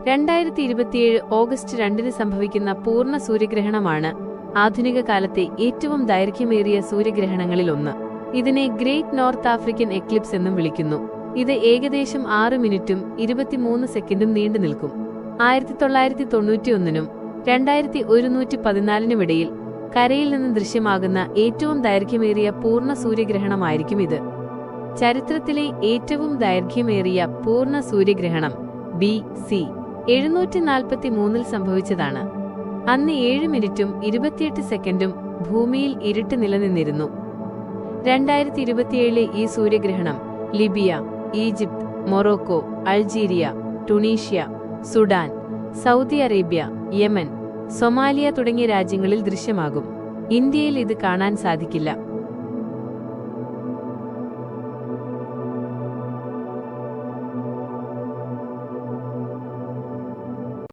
2027 August 2 സംഭവിക്കുന്ന പൂർണ്ണ സൂര്യഗ്രഹണമാണ് ആധുനിക കാലത്തെ ഏറ്റവും ദൈർഘ്യമേറിയ സൂര്യഗ്രഹണങ്ങളിലൊന്ന്. ഇതിനെ ഗ്രേറ്റ് നോർത്ത് ആഫ്രിക്കൻ എക്ലിപ്സ് എന്നും വിളിക്കുന്നു. ഇത് ഏകദേശം 6 മിനിറ്റും 23 സെക്കൻഡും നീണ്ടു നിൽക്കും. 1991 2114 കരയിൽ നിന്ന് ദൃശ്യമാകുന്ന ഏറ്റവും ദൈർഘ്യമേറിയ പൂർണ്ണ സൂര്യഗ്രഹണമായിരിക്കും ഇത്. ചരിത്രത്തിലെ ഏറ്റവും ദൈർഘ്യമേറിയ പൂർണ്ണ സൂര്യഗ്രഹണം BC 743 സംഭവിച്ചതാണ്. അന്ന് 7 മിനിറ്റും 28 സെക്കൻഡും ഭൂമിയിൽ ഇരുട്ട് നിലനിന്നിരുന്നു. 2027 ഈ സൂര്യഗ്രഹണം Libya, Egypt, Morocco, Algeria, Tunisia, Sudan, Saudi Arabia, Yemen, Somalia തുടങ്ങിയ രാജ്യങ്ങളിൽ ദൃശ്യമാകും. ഇന്ത്യയിൽ ഇത് കാണാൻ സാധിക്കില്ല.